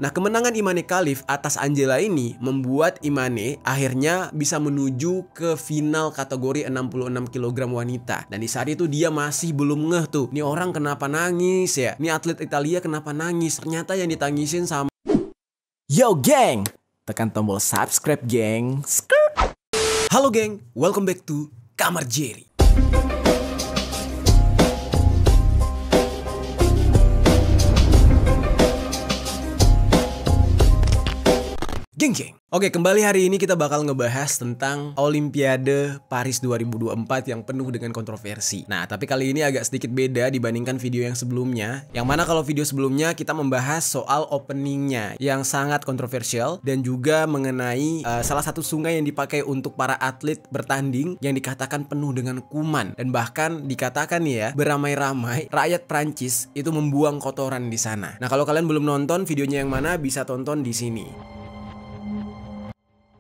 Nah, kemenangan Imane Khalif atas Angela ini membuat Imane akhirnya bisa menuju ke final kategori 66 kg wanita. Dan di saat itu dia masih belum ngeh tuh, nih orang kenapa nangis ya? Nih atlet Italia kenapa nangis? Ternyata yang ditangisin sama Yo geng, tekan tombol subscribe geng. Halo geng, welcome back to Kamar Jerry. Geng. Oke, kembali hari ini kita bakal ngebahas tentang Olimpiade Paris 2024 yang penuh dengan kontroversi. Nah, tapi kali ini agak sedikit beda dibandingkan video yang sebelumnya. Yang mana kalau video sebelumnya kita membahas soal openingnya yang sangat kontroversial dan juga mengenai salah satu sungai yang dipakai untuk para atlet bertanding yang dikatakan penuh dengan kuman. Dan bahkan dikatakan nih ya, beramai-ramai rakyat Prancis itu membuang kotoran di sana. Nah, kalau kalian belum nonton videonya yang mana bisa tonton di sini.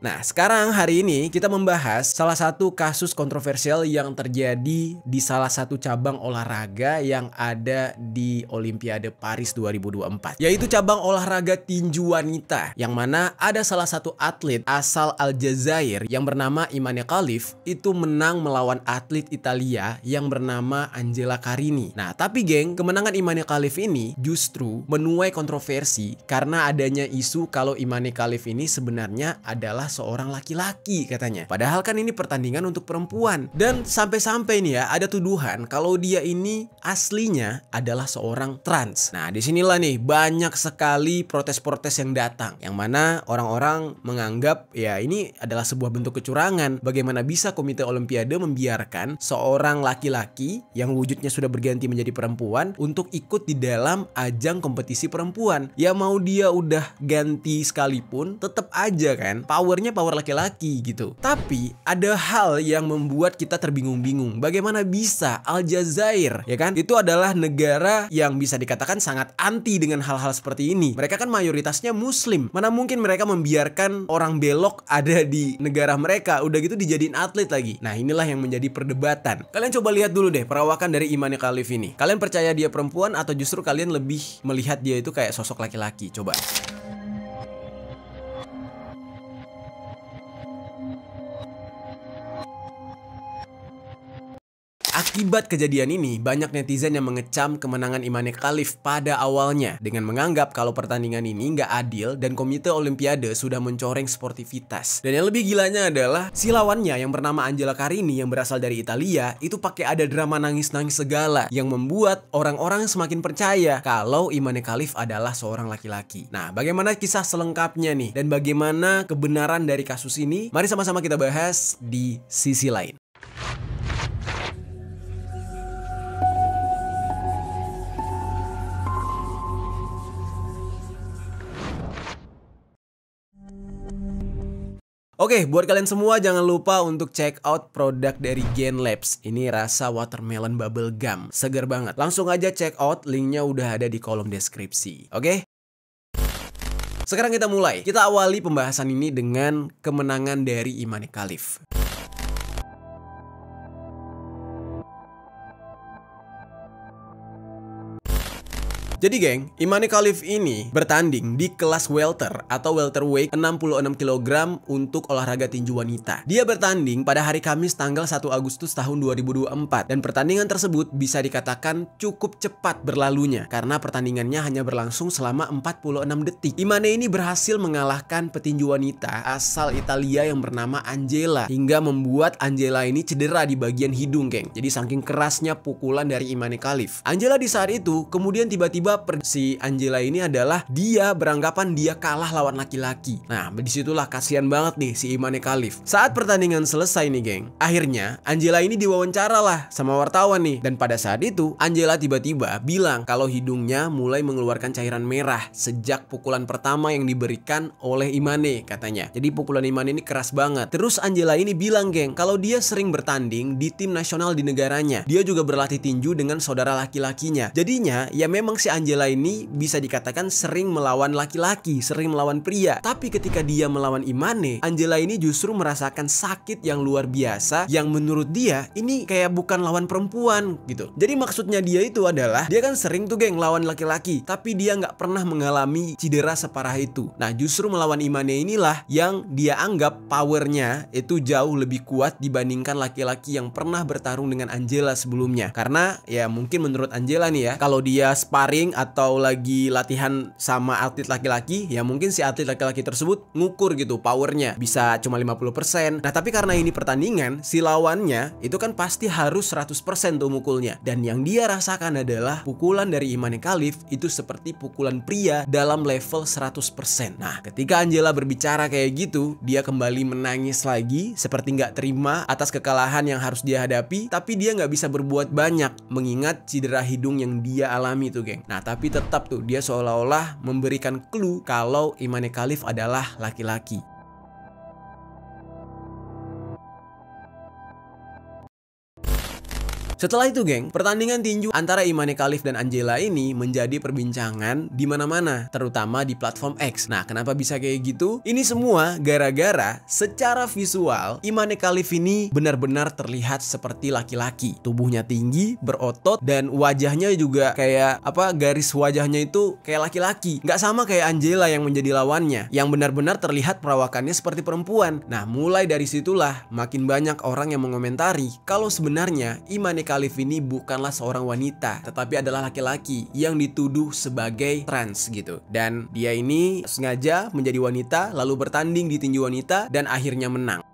Nah, sekarang hari ini kita membahas salah satu kasus kontroversial yang terjadi di salah satu cabang olahraga yang ada di Olimpiade Paris 2024, yaitu cabang olahraga tinju wanita, yang mana ada salah satu atlet asal Aljazair yang bernama Imane Khalif itu menang melawan atlet Italia yang bernama Angela Carini. Nah, tapi geng, kemenangan Imane Khalif ini justru menuai kontroversi karena adanya isu kalau Imane Khalif ini sebenarnya adalah seorang laki-laki katanya. Padahal kan ini pertandingan untuk perempuan. Dan sampai-sampai nih ya ada tuduhan kalau dia ini aslinya adalah seorang trans. Nah, disinilah nih banyak sekali protes-protes yang datang, yang mana orang-orang menganggap ya ini adalah sebuah bentuk kecurangan. Bagaimana bisa Komite Olimpiade membiarkan seorang laki-laki yang wujudnya sudah berganti menjadi perempuan untuk ikut di dalam ajang kompetisi perempuan? Ya mau dia udah ganti sekalipun tetap aja kan powernya power laki-laki gitu. Tapi ada hal yang membuat kita terbingung-bingung. Bagaimana bisa Aljazair, ya kan? Itu adalah negara yang bisa dikatakan sangat anti dengan hal-hal seperti ini. Mereka kan mayoritasnya muslim. Mana mungkin mereka membiarkan orang belok ada di negara mereka, udah gitu dijadiin atlet lagi. Nah, inilah yang menjadi perdebatan. Kalian coba lihat dulu deh perawakan dari Imane Khalif ini. Kalian percaya dia perempuan atau justru kalian lebih melihat dia itu kayak sosok laki-laki? Coba. Akibat kejadian ini, banyak netizen yang mengecam kemenangan Imane Khalif pada awalnya dengan menganggap kalau pertandingan ini nggak adil dan Komite Olimpiade sudah mencoreng sportivitas. Dan yang lebih gilanya adalah si lawannya yang bernama Angela Carini yang berasal dari Italia itu pakai ada drama nangis-nangis segala yang membuat orang-orang semakin percaya kalau Imane Khalif adalah seorang laki-laki. Nah, bagaimana kisah selengkapnya nih dan bagaimana kebenaran dari kasus ini? Mari sama-sama kita bahas di sisi lain. Oke, buat kalian semua jangan lupa untuk check out produk dari Gain Labs. Ini rasa watermelon bubble gum, segar banget. Langsung aja check out, linknya udah ada di kolom deskripsi. Oke? Sekarang kita mulai. Kita awali pembahasan ini dengan kemenangan dari Imane Khalif. Jadi geng, Imane Khalif ini bertanding di kelas welter atau welterweight 66 kg untuk olahraga tinju wanita. Dia bertanding pada hari Kamis tanggal 1 Agustus tahun 2024 dan pertandingan tersebut bisa dikatakan cukup cepat berlalunya karena pertandingannya hanya berlangsung selama 46 detik. Imane ini berhasil mengalahkan petinju wanita asal Italia yang bernama Angela hingga membuat Angela ini cedera di bagian hidung geng. Jadi saking kerasnya pukulan dari Imane Khalif. Angela di saat itu kemudian tiba-tiba si Angela ini adalah dia beranggapan dia kalah lawan laki-laki. Nah, disitulah kasihan banget nih si Imane Khalif. Saat pertandingan selesai nih geng, akhirnya Angela ini diwawancara lah sama wartawan nih. Dan pada saat itu Angela tiba-tiba bilang kalau hidungnya mulai mengeluarkan cairan merah sejak pukulan pertama yang diberikan oleh Imane katanya. Jadi pukulan Imane ini keras banget. Terus Angela ini bilang geng kalau dia sering bertanding di tim nasional di negaranya. Dia juga berlatih tinju dengan saudara laki-lakinya. Jadinya ya memang si Angela ini bisa dikatakan sering melawan laki-laki, sering melawan pria. Tapi ketika dia melawan Imane, Angela ini justru merasakan sakit yang luar biasa yang menurut dia ini kayak bukan lawan perempuan gitu. Jadi maksudnya dia itu adalah dia kan sering tuh geng lawan laki-laki, tapi dia nggak pernah mengalami cedera separah itu. Nah justru melawan Imane inilah yang dia anggap powernya itu jauh lebih kuat dibandingkan laki-laki yang pernah bertarung dengan Angela sebelumnya. Karena ya mungkin menurut Angela nih ya, kalau dia sparring atau lagi latihan sama atlet laki-laki, ya mungkin si atlet laki-laki tersebut ngukur gitu powernya bisa cuma 50%. Nah tapi karena ini pertandingan, si lawannya itu kan pasti harus 100% tuh mukulnya. Dan yang dia rasakan adalah pukulan dari Imane Khalif itu seperti pukulan pria dalam level 100%. Nah ketika Angela berbicara kayak gitu, dia kembali menangis lagi seperti nggak terima atas kekalahan yang harus dia hadapi. Tapi dia nggak bisa berbuat banyak mengingat cedera hidung yang dia alami tuh geng. Nah tapi tetap tuh dia seolah-olah memberikan clue kalau Imane Khalif adalah laki-laki. Setelah itu geng, pertandingan tinju antara Imane Khalif dan Angela ini menjadi perbincangan di mana-mana, terutama di platform X. Nah, kenapa bisa kayak gitu? Ini semua gara-gara secara visual Imane Khalif ini benar-benar terlihat seperti laki-laki. Tubuhnya tinggi, berotot, dan wajahnya juga kayak garis wajahnya itu kayak laki-laki. Nggak sama kayak Angela yang menjadi lawannya, yang benar-benar terlihat perawakannya seperti perempuan. Nah, mulai dari situlah makin banyak orang yang mengomentari kalau sebenarnya Imane Khalif ini bukanlah seorang wanita, tetapi adalah laki-laki yang dituduh sebagai trans gitu. Dan dia ini sengaja menjadi wanita lalu bertanding di tinju wanita dan akhirnya menang.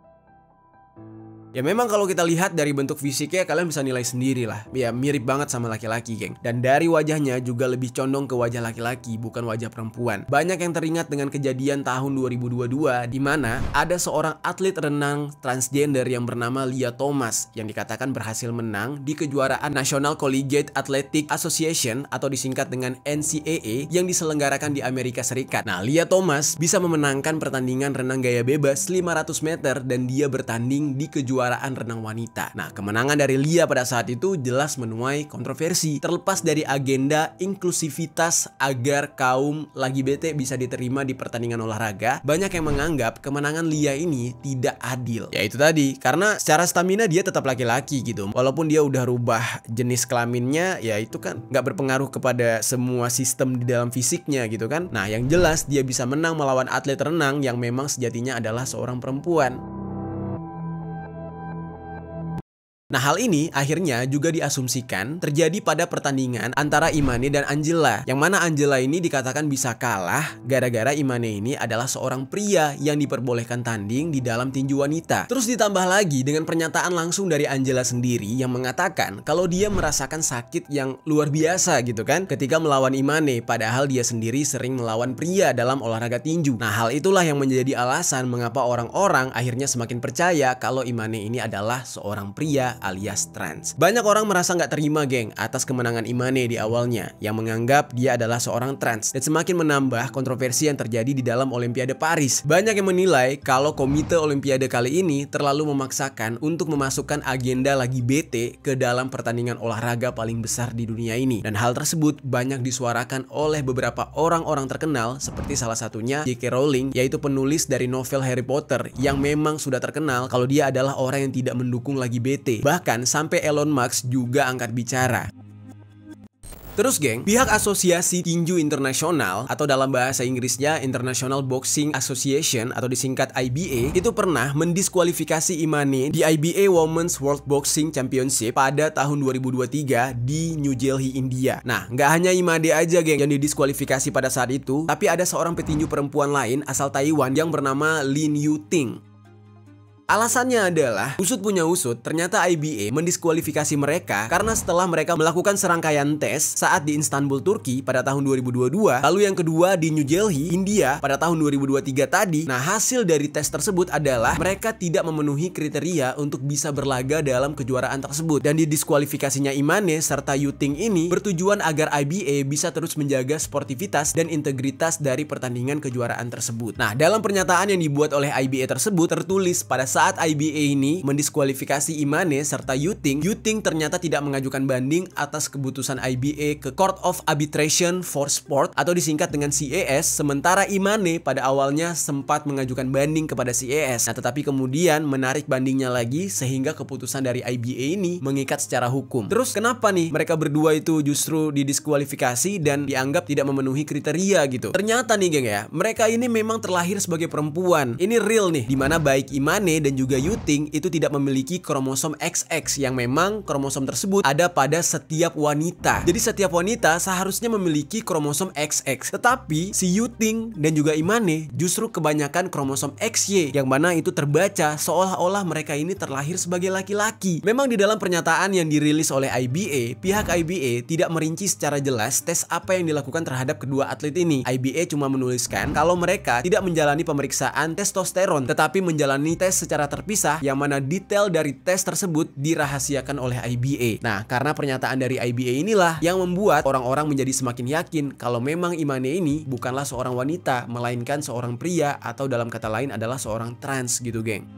Ya memang kalau kita lihat dari bentuk fisiknya kalian bisa nilai sendiri lah. Ya mirip banget sama laki-laki geng. Dan dari wajahnya juga lebih condong ke wajah laki-laki bukan wajah perempuan. Banyak yang teringat dengan kejadian tahun 2022 di mana ada seorang atlet renang transgender yang bernama Lia Thomas yang dikatakan berhasil menang di kejuaraan National Collegiate Athletic Association atau disingkat dengan NCAA yang diselenggarakan di Amerika Serikat. Nah, Lia Thomas bisa memenangkan pertandingan renang gaya bebas 500 meter dan dia bertanding di kejuaraan renang wanita. Nah, kemenangan dari Lia pada saat itu jelas menuai kontroversi. Terlepas dari agenda inklusivitas agar kaum LGBT bisa diterima di pertandingan olahraga, banyak yang menganggap kemenangan Lia ini tidak adil. Ya itu tadi, karena secara stamina dia tetap laki-laki gitu. Walaupun dia udah rubah jenis kelaminnya, ya itu kan nggak berpengaruh kepada semua sistem di dalam fisiknya gitu kan. Nah, yang jelas dia bisa menang melawan atlet renang yang memang sejatinya adalah seorang perempuan. Nah hal ini akhirnya juga diasumsikan terjadi pada pertandingan antara Imane dan Angela, yang mana Angela ini dikatakan bisa kalah gara-gara Imane ini adalah seorang pria yang diperbolehkan tanding di dalam tinju wanita. Terus ditambah lagi dengan pernyataan langsung dari Angela sendiri yang mengatakan kalau dia merasakan sakit yang luar biasa gitu kan ketika melawan Imane, padahal dia sendiri sering melawan pria dalam olahraga tinju. Nah hal itulah yang menjadi alasan mengapa orang-orang akhirnya semakin percaya kalau Imane ini adalah seorang pria alias trans. Banyak orang merasa nggak terima geng atas kemenangan Imane di awalnya yang menganggap dia adalah seorang trans dan semakin menambah kontroversi yang terjadi di dalam Olimpiade Paris. Banyak yang menilai kalau Komite Olimpiade kali ini terlalu memaksakan untuk memasukkan agenda lagi BT ke dalam pertandingan olahraga paling besar di dunia ini, dan hal tersebut banyak disuarakan oleh beberapa orang-orang terkenal seperti salah satunya J.K. Rowling, yaitu penulis dari novel Harry Potter yang memang sudah terkenal kalau dia adalah orang yang tidak mendukung lagi BT. Bahkan sampai Elon Musk juga angkat bicara. Terus geng, pihak Asosiasi Tinju Internasional atau dalam bahasa Inggrisnya International Boxing Association atau disingkat IBA itu pernah mendiskualifikasi Imane di IBA Women's World Boxing Championship pada tahun 2023 di New Delhi, India. Nah, nggak hanya Imane aja geng yang didiskualifikasi pada saat itu, tapi ada seorang petinju perempuan lain asal Taiwan yang bernama Lin Yuting. Alasannya adalah, usut punya usut, ternyata IBA mendiskualifikasi mereka karena setelah mereka melakukan serangkaian tes saat di Istanbul, Turki pada tahun 2022, lalu yang kedua di New Delhi, India pada tahun 2023 tadi. Nah, hasil dari tes tersebut adalah mereka tidak memenuhi kriteria untuk bisa berlaga dalam kejuaraan tersebut. Dan didiskualifikasinya Imane serta Yuting ini bertujuan agar IBA bisa terus menjaga sportivitas dan integritas dari pertandingan kejuaraan tersebut. Nah, dalam pernyataan yang dibuat oleh IBA tersebut tertulis pada saat IBA ini mendiskualifikasi Imane serta Yuting ternyata tidak mengajukan banding atas keputusan IBA ke Court of Arbitration for Sport atau disingkat dengan CAS, sementara Imane pada awalnya sempat mengajukan banding kepada CAS. Nah, tetapi kemudian menarik bandingnya lagi sehingga keputusan dari IBA ini mengikat secara hukum. Terus kenapa nih mereka berdua itu justru didiskualifikasi dan dianggap tidak memenuhi kriteria gitu? Ternyata nih geng ya, mereka ini memang terlahir sebagai perempuan. Ini real nih, dimana baik Imane dan juga Yuting itu tidak memiliki kromosom XX yang memang kromosom tersebut ada pada setiap wanita. Jadi setiap wanita seharusnya memiliki kromosom XX. Tetapi si Yuting dan juga Imane justru kebanyakan kromosom XY, yang mana itu terbaca seolah-olah mereka ini terlahir sebagai laki-laki. Memang di dalam pernyataan yang dirilis oleh IBA, pihak IBA tidak merinci secara jelas tes apa yang dilakukan terhadap kedua atlet ini. IBA cuma menuliskan kalau mereka tidak menjalani pemeriksaan testosteron, tetapi menjalani tes secara terpisah, yang mana detail dari tes tersebut dirahasiakan oleh IBA. Nah, karena pernyataan dari IBA inilah yang membuat orang-orang menjadi semakin yakin kalau memang Imane ini bukanlah seorang wanita, melainkan seorang pria, atau dalam kata lain adalah seorang trans gitu geng.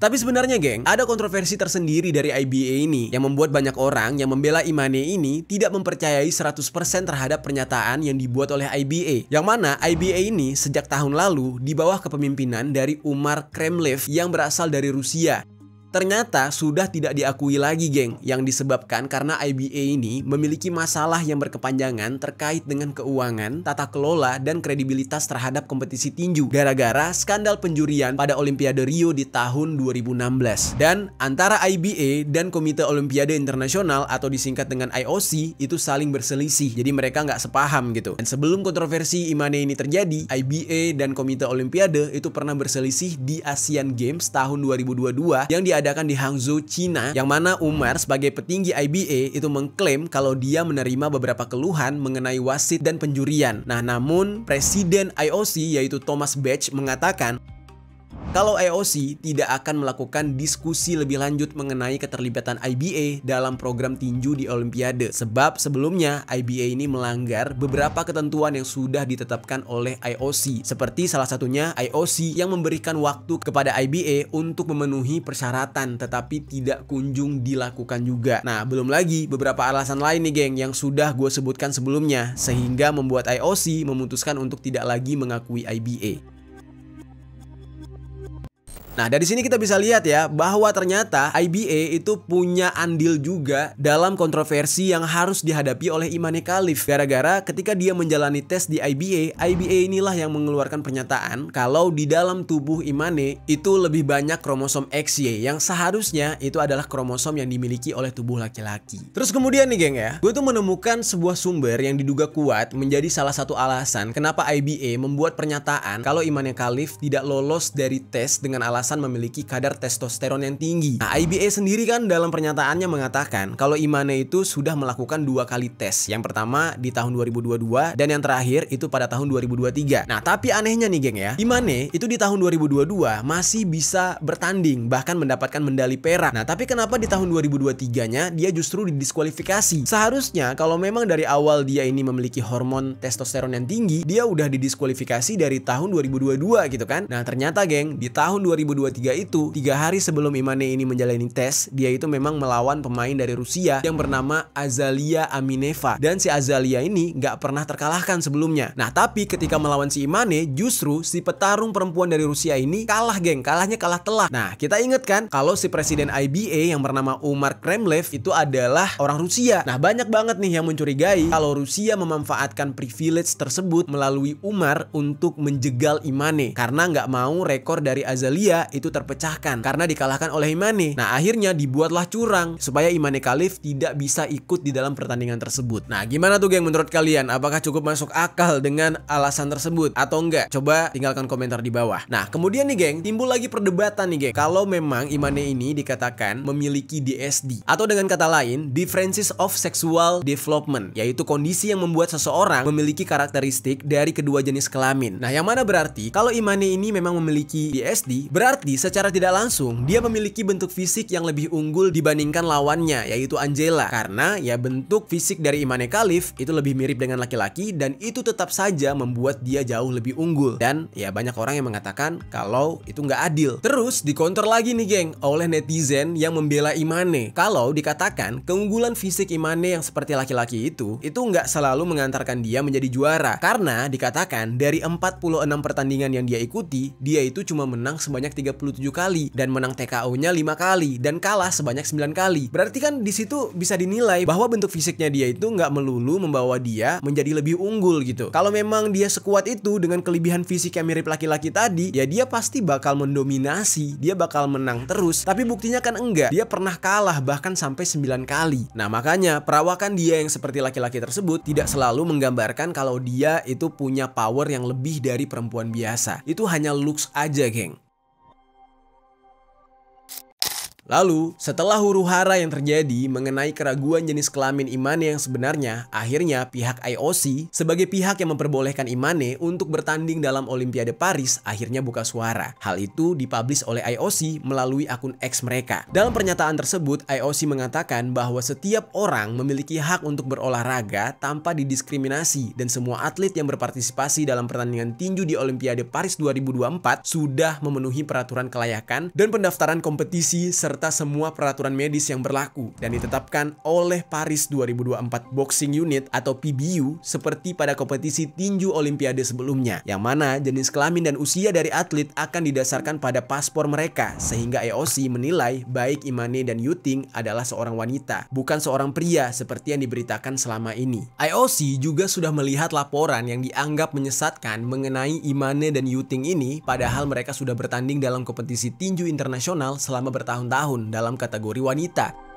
Tapi sebenarnya geng, ada kontroversi tersendiri dari IBA ini yang membuat banyak orang yang membela Imane ini tidak mempercayai 100% terhadap pernyataan yang dibuat oleh IBA. Yang mana IBA ini sejak tahun lalu di bawah kepemimpinan dari Umar Kremlev yang berasal dari Rusia. Ternyata sudah tidak diakui lagi geng, yang disebabkan karena IBA ini memiliki masalah yang berkepanjangan terkait dengan keuangan, tata kelola, dan kredibilitas terhadap kompetisi tinju gara-gara skandal penjurian pada Olimpiade Rio di tahun 2016. Dan antara IBA dan Komite Olimpiade Internasional atau disingkat dengan IOC itu saling berselisih, jadi mereka nggak sepaham gitu. Dan sebelum kontroversi Imane ini terjadi, IBA dan Komite Olimpiade itu pernah berselisih di Asian Games tahun 2022 yang diadakan di Hangzhou, Cina, yang mana Umar sebagai petinggi IBA itu mengklaim kalau dia menerima beberapa keluhan mengenai wasit dan penjurian. Nah, namun Presiden IOC yaitu Thomas Bach mengatakan kalau IOC tidak akan melakukan diskusi lebih lanjut mengenai keterlibatan IBA dalam program tinju di Olimpiade. Sebab sebelumnya IBA ini melanggar beberapa ketentuan yang sudah ditetapkan oleh IOC. Seperti salah satunya IOC yang memberikan waktu kepada IBA untuk memenuhi persyaratan tetapi tidak kunjung dilakukan juga. Nah, belum lagi beberapa alasan lain nih geng yang sudah gue sebutkan sebelumnya sehingga membuat IOC memutuskan untuk tidak lagi mengakui IBA. Nah, dari sini kita bisa lihat ya bahwa ternyata IBA itu punya andil juga dalam kontroversi yang harus dihadapi oleh Imane Khalif. Gara-gara ketika dia menjalani tes di IBA inilah yang mengeluarkan pernyataan kalau di dalam tubuh Imane itu lebih banyak kromosom XY yang seharusnya itu adalah kromosom yang dimiliki oleh tubuh laki-laki. Terus kemudian nih geng ya, gue tuh menemukan sebuah sumber yang diduga kuat menjadi salah satu alasan kenapa IBA membuat pernyataan kalau Imane Khalif tidak lolos dari tes dengan alasan memiliki kadar testosteron yang tinggi. Nah, IBA sendiri kan dalam pernyataannya mengatakan kalau Imane itu sudah melakukan 2 kali tes. Yang pertama di tahun 2022 dan yang terakhir itu pada tahun 2023. Nah, tapi anehnya nih geng ya, Imane itu di tahun 2022 masih bisa bertanding bahkan mendapatkan medali perak. Nah, tapi kenapa di tahun 2023-nya dia justru didiskualifikasi? Seharusnya kalau memang dari awal dia ini memiliki hormon testosteron yang tinggi, dia udah didiskualifikasi dari tahun 2022 gitu kan. Nah, ternyata geng, di tahun 2023 itu 3 hari sebelum Imane ini menjalani tes, dia itu memang melawan pemain dari Rusia yang bernama Azalia Amineva, dan si Azalia ini nggak pernah terkalahkan sebelumnya. Nah, tapi ketika melawan si Imane, justru si petarung perempuan dari Rusia ini kalah geng, kalahnya kalah telak. Nah, kita inget kan kalau si presiden IBA yang bernama Umar Kremlev itu adalah orang Rusia. Nah, banyak banget nih yang mencurigai kalau Rusia memanfaatkan privilege tersebut melalui Umar untuk menjegal Imane karena nggak mau rekor dari Azalia itu terpecahkan karena dikalahkan oleh Imane. Nah, akhirnya dibuatlah curang supaya Imane Khalif tidak bisa ikut di dalam pertandingan tersebut. Nah, gimana tuh geng menurut kalian? Apakah cukup masuk akal dengan alasan tersebut atau enggak? Coba tinggalkan komentar di bawah. Nah, kemudian nih geng, timbul lagi perdebatan nih geng. Kalau memang Imane ini dikatakan memiliki DSD atau dengan kata lain differences of sexual development, yaitu kondisi yang membuat seseorang memiliki karakteristik dari kedua jenis kelamin. Nah, yang mana berarti kalau Imane ini memang memiliki DSD, berarti Berarti secara tidak langsung dia memiliki bentuk fisik yang lebih unggul dibandingkan lawannya, yaitu Angela. Karena ya bentuk fisik dari Imane Khalif itu lebih mirip dengan laki-laki dan itu tetap saja membuat dia jauh lebih unggul. Dan ya banyak orang yang mengatakan kalau itu nggak adil. Terus dikonter lagi nih geng oleh netizen yang membela Imane. Kalau dikatakan keunggulan fisik Imane yang seperti laki-laki itu nggak selalu mengantarkan dia menjadi juara. Karena dikatakan dari 46 pertandingan yang dia ikuti, dia itu cuma menang sebanyak 37 kali dan menang TKO-nya 5 kali dan kalah sebanyak 9 kali. Berarti kan di situ bisa dinilai bahwa bentuk fisiknya dia itu nggak melulu membawa dia menjadi lebih unggul gitu. Kalau memang dia sekuat itu dengan kelebihan fisik yang mirip laki-laki tadi, ya dia pasti bakal mendominasi, dia bakal menang terus. Tapi buktinya kan enggak. Dia pernah kalah bahkan sampai 9 kali. Nah, makanya perawakan dia yang seperti laki-laki tersebut tidak selalu menggambarkan kalau dia itu punya power yang lebih dari perempuan biasa. Itu hanya looks aja, geng. Lalu, setelah huru-hara yang terjadi mengenai keraguan jenis kelamin Imane yang sebenarnya, akhirnya pihak IOC sebagai pihak yang memperbolehkan Imane untuk bertanding dalam Olimpiade Paris akhirnya buka suara. Hal itu dipublish oleh IOC melalui akun X mereka. Dalam pernyataan tersebut, IOC mengatakan bahwa setiap orang memiliki hak untuk berolahraga tanpa didiskriminasi dan semua atlet yang berpartisipasi dalam pertandingan tinju di Olimpiade Paris 2024 sudah memenuhi peraturan kelayakan dan pendaftaran kompetisi serta semua peraturan medis yang berlaku dan ditetapkan oleh Paris 2024 Boxing Unit atau PBU seperti pada kompetisi tinju Olimpiade sebelumnya, yang mana jenis kelamin dan usia dari atlet akan didasarkan pada paspor mereka, sehingga IOC menilai baik Imane dan Yuting adalah seorang wanita, bukan seorang pria seperti yang diberitakan selama ini. IOC juga sudah melihat laporan yang dianggap menyesatkan mengenai Imane dan Yuting ini, padahal mereka sudah bertanding dalam kompetisi tinju internasional selama bertahun-tahun dalam kategori wanita.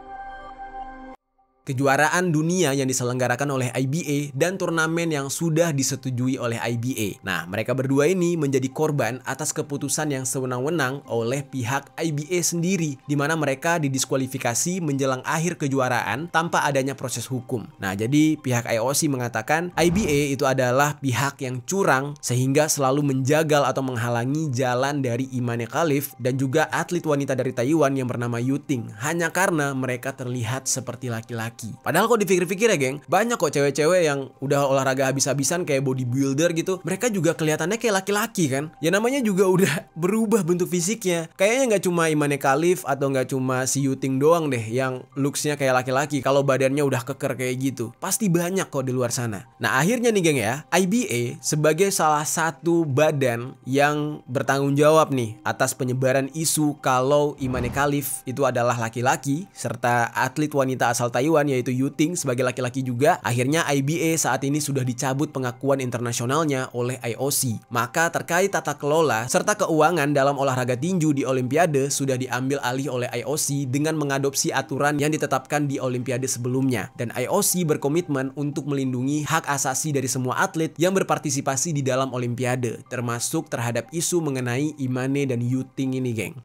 Kejuaraan dunia yang diselenggarakan oleh IBA dan turnamen yang sudah disetujui oleh IBA. Nah, mereka berdua ini menjadi korban atas keputusan yang sewenang-wenang oleh pihak IBA sendiri, di mana mereka didiskualifikasi menjelang akhir kejuaraan tanpa adanya proses hukum. Nah, jadi pihak IOC mengatakan IBA itu adalah pihak yang curang sehingga selalu menjagal atau menghalangi jalan dari Imane Khalif dan juga atlet wanita dari Taiwan yang bernama Yuting hanya karena mereka terlihat seperti laki-laki. Padahal kok dipikir-pikir ya geng, banyak kok cewek-cewek yang udah olahraga habis-habisan kayak bodybuilder gitu, mereka juga kelihatannya kayak laki-laki kan. Ya namanya juga udah berubah bentuk fisiknya. Kayaknya nggak cuma Imane Khalif atau nggak cuma si Yuting doang deh yang looksnya kayak laki-laki kalau badannya udah keker kayak gitu. Pasti banyak kok di luar sana. Nah akhirnya nih geng ya, IBA sebagai salah satu badan yang bertanggung jawab nih atas penyebaran isu kalau Imane Khalif itu adalah laki-laki serta atlet wanita asal Taiwan yaitu Yuting sebagai laki-laki juga, akhirnya IBA saat ini sudah dicabut pengakuan internasionalnya oleh IOC. Maka terkait tata kelola serta keuangan dalam olahraga tinju di Olimpiade sudah diambil alih oleh IOC dengan mengadopsi aturan yang ditetapkan di Olimpiade sebelumnya. Dan IOC berkomitmen untuk melindungi hak asasi dari semua atlet yang berpartisipasi di dalam Olimpiade, termasuk terhadap isu mengenai Imane dan Yuting ini geng.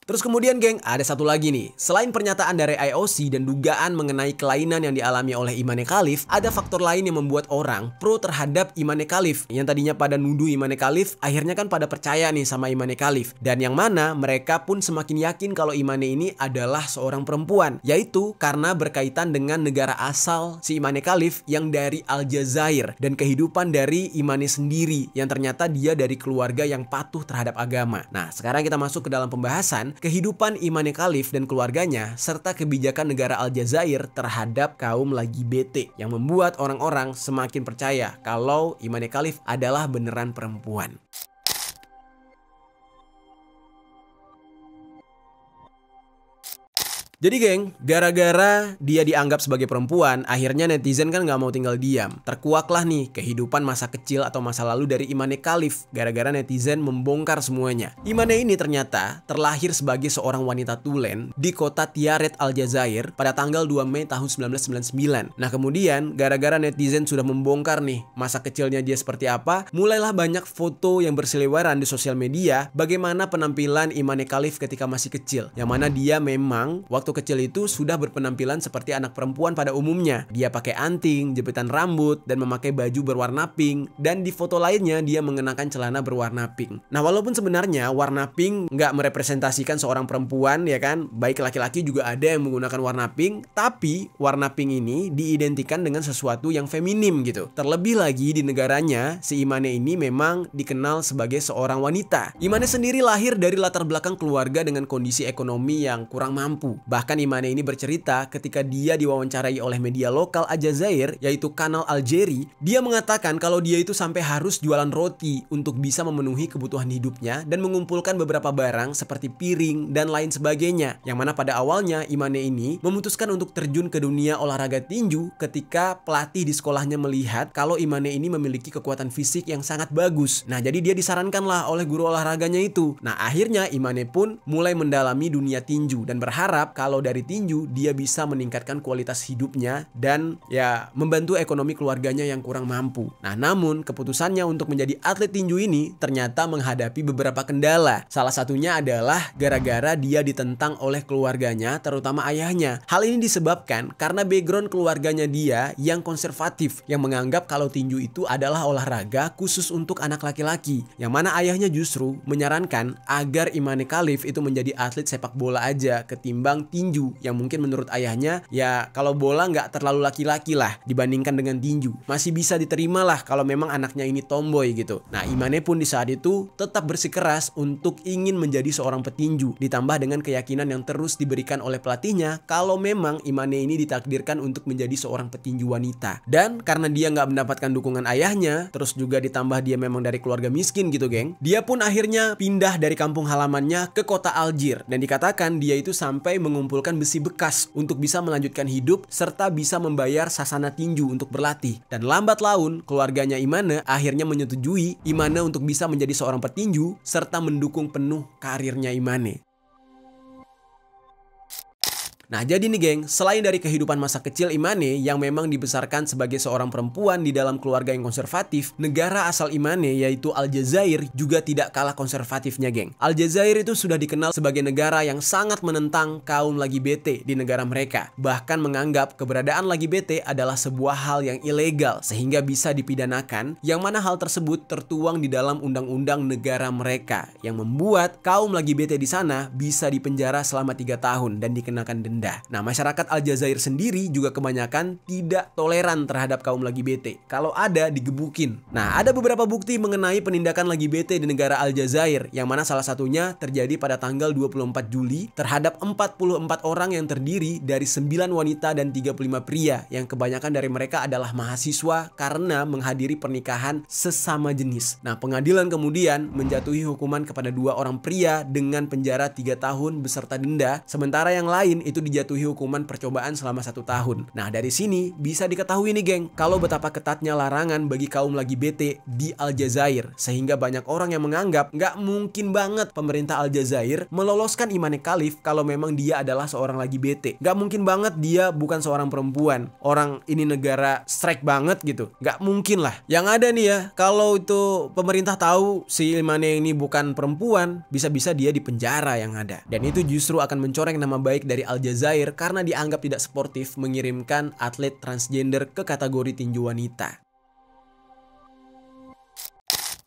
Terus kemudian geng, ada satu lagi nih. Selain pernyataan dari IOC dan dugaan mengenai kelainan yang dialami oleh Imane Khalif, ada faktor lain yang membuat orang pro terhadap Imane Khalif. Yang tadinya pada nuduh Imane Khalif, akhirnya kan pada percaya nih sama Imane Khalif. Dan yang mana mereka pun semakin yakin kalau Imane ini adalah seorang perempuan. Yaitu karena berkaitan dengan negara asal si Imane Khalif yang dari Aljazair. Dan kehidupan dari Imane sendiri yang ternyata dia dari keluarga yang patuh terhadap agama. Nah sekarang kita masuk ke dalam pembahasan kehidupan Imane Khalif dan keluarganya serta kebijakan negara Aljazair terhadap kaum LGBT yang membuat orang-orang semakin percaya kalau Imane Khalif adalah beneran perempuan. Jadi geng, gara-gara dia dianggap sebagai perempuan, akhirnya netizen kan nggak mau tinggal diam. Terkuaklah nih kehidupan masa kecil atau masa lalu dari Imane Khalif, gara-gara netizen membongkar semuanya. Imane ini ternyata terlahir sebagai seorang wanita tulen di kota Tiaret, Aljazair pada tanggal 2 Mei tahun 1999. Nah kemudian, gara-gara netizen sudah membongkar nih masa kecilnya dia seperti apa, mulailah banyak foto yang berseliweran di sosial media bagaimana penampilan Imane Khalif ketika masih kecil. Yang mana dia memang waktu waktu kecil itu sudah berpenampilan seperti anak perempuan pada umumnya. Dia pakai anting, jepitan rambut, dan memakai baju berwarna pink. Dan di foto lainnya dia mengenakan celana berwarna pink. Nah, walaupun sebenarnya warna pink nggak merepresentasikan seorang perempuan ya kan, baik laki-laki juga ada yang menggunakan warna pink, tapi warna pink ini diidentikan dengan sesuatu yang feminim gitu. Terlebih lagi di negaranya, si Imane ini memang dikenal sebagai seorang wanita. Imane sendiri lahir dari latar belakang keluarga dengan kondisi ekonomi yang kurang mampu. Bahkan Imane ini bercerita ketika dia diwawancarai oleh media lokal Aljazair, yaitu Kanal Aljeri, dia mengatakan kalau dia itu sampai harus jualan roti untuk bisa memenuhi kebutuhan hidupnya dan mengumpulkan beberapa barang seperti piring dan lain sebagainya. Yang mana pada awalnya Imane ini memutuskan untuk terjun ke dunia olahraga tinju ketika pelatih di sekolahnya melihat kalau Imane ini memiliki kekuatan fisik yang sangat bagus. Nah, jadi dia disarankanlah oleh guru olahraganya itu. Nah, akhirnya Imane pun mulai mendalami dunia tinju dan berharap kalau dari tinju dia bisa meningkatkan kualitas hidupnya dan ya membantu ekonomi keluarganya yang kurang mampu. Nah, namun keputusannya untuk menjadi atlet tinju ini ternyata menghadapi beberapa kendala. Salah satunya adalah gara-gara dia ditentang oleh keluarganya, terutama ayahnya. Hal ini disebabkan karena background keluarganya dia yang konservatif, yang menganggap kalau tinju itu adalah olahraga khusus untuk anak laki-laki. Yang mana ayahnya justru menyarankan agar Imane Khalif itu menjadi atlet sepak bola aja ketimbang tinju, yang mungkin menurut ayahnya ya kalau bola nggak terlalu laki-laki lah dibandingkan dengan tinju. Masih bisa diterima lah kalau memang anaknya ini tomboy gitu. Nah, Imane pun di saat itu tetap bersikeras untuk ingin menjadi seorang petinju, ditambah dengan keyakinan yang terus diberikan oleh pelatihnya kalau memang Imane ini ditakdirkan untuk menjadi seorang petinju wanita. Dan karena dia nggak mendapatkan dukungan ayahnya, terus juga ditambah dia memang dari keluarga miskin gitu geng, dia pun akhirnya pindah dari kampung halamannya ke kota Algiers, dan dikatakan dia itu sampai mengumpulkan besi bekas untuk bisa melanjutkan hidup serta bisa membayar sasana tinju untuk berlatih. Dan lambat laun keluarganya Imane akhirnya menyetujui Imane untuk bisa menjadi seorang petinju serta mendukung penuh karirnya Imane. Nah, jadi nih geng, selain dari kehidupan masa kecil Imane yang memang dibesarkan sebagai seorang perempuan di dalam keluarga yang konservatif, negara asal Imane yaitu Aljazair juga tidak kalah konservatifnya geng. Aljazair itu sudah dikenal sebagai negara yang sangat menentang kaum LGBT di negara mereka. Bahkan menganggap keberadaan LGBT adalah sebuah hal yang ilegal sehingga bisa dipidanakan, yang mana hal tersebut tertuang di dalam undang-undang negara mereka yang membuat kaum LGBT di sana bisa dipenjara selama 3 tahun dan dikenakan denda. Nah, masyarakat Aljazair sendiri juga kebanyakan tidak toleran terhadap kaum LGBT. Kalau ada, digebukin. Nah, ada beberapa bukti mengenai penindakan LGBT di negara Aljazair, yang mana salah satunya terjadi pada tanggal 24 Juli terhadap 44 orang yang terdiri dari 9 wanita dan 35 pria, yang kebanyakan dari mereka adalah mahasiswa karena menghadiri pernikahan sesama jenis. Nah, pengadilan kemudian menjatuhi hukuman kepada 2 orang pria dengan penjara 3 tahun beserta denda, sementara yang lain itu dijatuhi hukuman percobaan selama 1 tahun. Nah, dari sini bisa diketahui nih geng, kalau betapa ketatnya larangan bagi kaum LGBT di Aljazair, sehingga banyak orang yang menganggap nggak mungkin banget pemerintah Aljazair meloloskan Imane Khalif kalau memang dia adalah seorang LGBT. Nggak mungkin banget dia bukan seorang perempuan. Orang ini negara strike banget gitu. Nggak mungkin lah. Yang ada nih ya, kalau itu pemerintah tahu si Imane ini bukan perempuan, bisa-bisa dia di penjara yang ada. Dan itu justru akan mencoreng nama baik dari Aljazair karena dianggap tidak sportif mengirimkan atlet transgender ke kategori tinju wanita.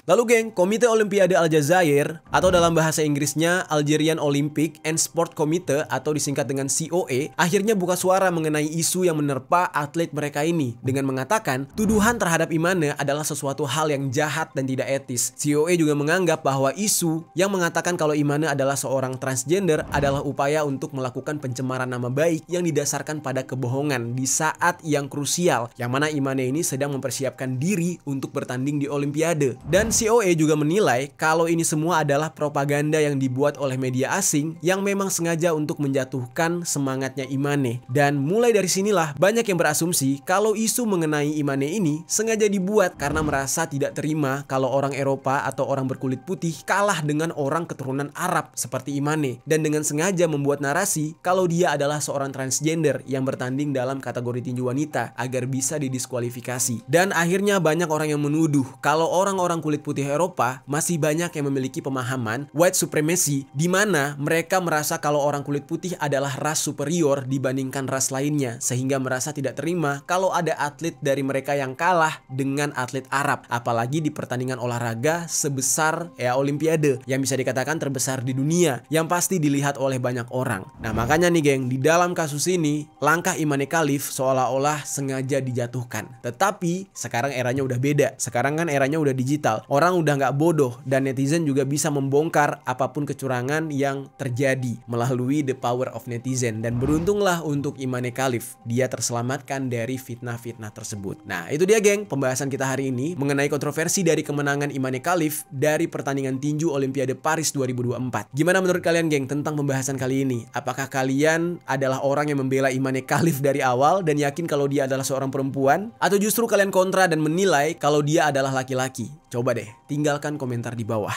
Lalu geng, Komite Olimpiade Aljazair atau dalam bahasa Inggrisnya Algerian Olympic and Sport Committee atau disingkat dengan COE akhirnya buka suara mengenai isu yang menerpa atlet mereka ini dengan mengatakan tuduhan terhadap Imane adalah sesuatu hal yang jahat dan tidak etis. COE juga menganggap bahwa isu yang mengatakan kalau Imane adalah seorang transgender adalah upaya untuk melakukan pencemaran nama baik yang didasarkan pada kebohongan di saat yang krusial, yang mana Imane ini sedang mempersiapkan diri untuk bertanding di Olimpiade. Dan COE juga menilai kalau ini semua adalah propaganda yang dibuat oleh media asing yang memang sengaja untuk menjatuhkan semangatnya Imane. Dan mulai dari sinilah banyak yang berasumsi kalau isu mengenai Imane ini sengaja dibuat karena merasa tidak terima kalau orang Eropa atau orang berkulit putih kalah dengan orang keturunan Arab seperti Imane, dan dengan sengaja membuat narasi kalau dia adalah seorang transgender yang bertanding dalam kategori tinju wanita agar bisa didiskualifikasi. Dan akhirnya banyak orang yang menuduh kalau orang-orang kulit putih Eropa masih banyak yang memiliki pemahaman white supremacy, di mana mereka merasa kalau orang kulit putih adalah ras superior dibandingkan ras lainnya, sehingga merasa tidak terima kalau ada atlet dari mereka yang kalah dengan atlet Arab, apalagi di pertandingan olahraga sebesar Olimpiade yang bisa dikatakan terbesar di dunia, yang pasti dilihat oleh banyak orang. Nah makanya nih geng, di dalam kasus ini langkah Imane Khalif seolah-olah sengaja dijatuhkan. Tetapi sekarang eranya udah beda. Sekarang kan eranya udah digital. Orang udah nggak bodoh dan netizen juga bisa membongkar apapun kecurangan yang terjadi melalui the power of netizen. Dan beruntunglah untuk Imane Khalif, dia terselamatkan dari fitnah-fitnah tersebut. Nah itu dia geng, pembahasan kita hari ini mengenai kontroversi dari kemenangan Imane Khalif dari pertandingan tinju Olimpiade Paris 2024. Gimana menurut kalian geng tentang pembahasan kali ini? Apakah kalian adalah orang yang membela Imane Khalif dari awal dan yakin kalau dia adalah seorang perempuan? Atau justru kalian kontra dan menilai kalau dia adalah laki-laki? Coba deh, tinggalkan komentar di bawah.